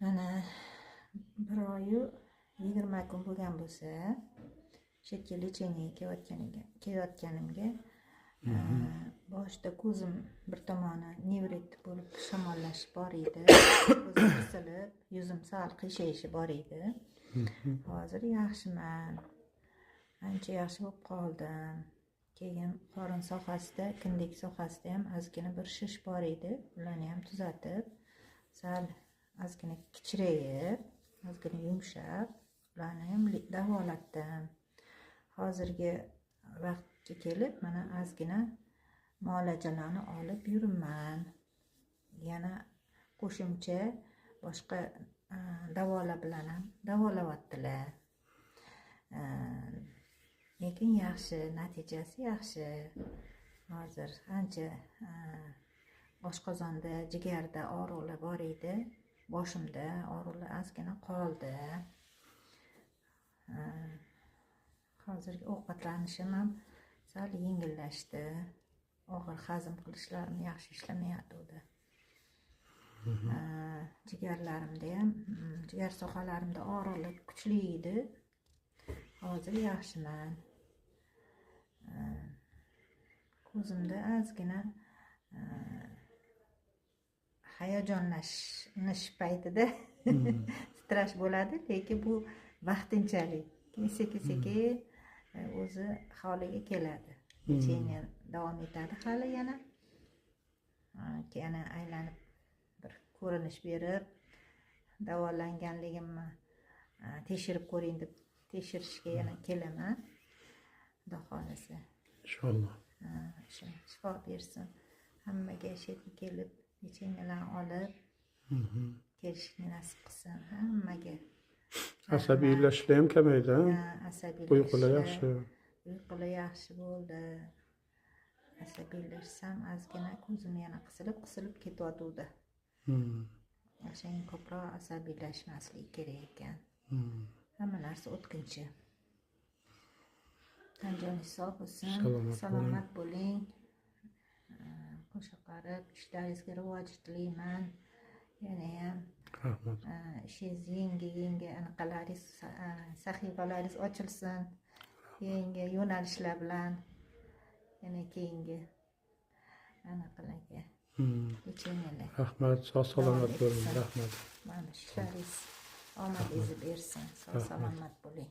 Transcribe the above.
Mana 1 oyu 20 kun bo'lgan bo'lsa, chetga lecheniyaga kelayotganimga boshida ko'zim bir tomoni nevrit bo'lib shamollash bor edi. Ko'zim qisilib, yuzim sal qiyshayshi bor edi. Hozir yaxshiman. Ancha yaxshi bo'lib qoldim. Keyin qorin sohasida, kindik sohasida ham ozgina bir shish bor edi. Ularni ham tuzatib, sal ozgina kichrayib, ozgina yumshab, ularni ham davolatdim. Hozirgi vaqtga kelib mana ozgina muolajalarni olib yuribman. Yana qo'shimcha boshqa davolar bilan ham davolayaptilar. Lekin yaxshi, natijasi yaxshi. Hozir ancha oshqozonda, jigarda og'riqlar bor edi. Boshimda og'riqlar ozgina qoldi. Hozirgi ovqatlanishim ham sal yengillashdi. Og'ir hazm qilishlarim yaxshi ishlamayotdi. Jigarlarimda ham, jigar sohalarimda og'riqlar kuchli edi. Hozir yaxshiman. Ko'zimda ozgina hayajonlanish paytida titrash bo'ladi, lekin bu vaqtinchalik. Sekin o'zi holiga keladi. Lecheniya davom etadi hali yana. Yana aylanib bir ko'rinish berib, davolanganligimni tekshirib ko'ring deb tekshirishga yana kelaman. Xudo xolasa. Inshaalloh. Shifo bersin. Hammaga shetga kelib, lecheniyalarni olib kelishni nasib qilsin hammaga. Asabiylashishlar ham kamaydi, Asabiylashishlar. Uyqular yaxshi. Uyqular yaxshi bo'ldi. Asabiylashsam ozgina ko'zim yana qisilib ketyotdi. O'shaning ko'proq asabiylashmaslik kerak ekan. Hamma narsa o'tkinchi. Tan joningiz sog' bo'lsin, salomat bo'ling. Qo'sha qarib, ishlaringizga rivoj tilayman. Yana ham ishingiz yangi anaqalaringiz, sahifalaringiz ochilsin. Yangi yo'nalishlar bilan yana keyingi anaqalarga lecheniyalar. Rahmat, sog' salomat bo'ling. Rahmat. Mana ishlaringiz omadingizni bersin. Sog' salomat bo'ling.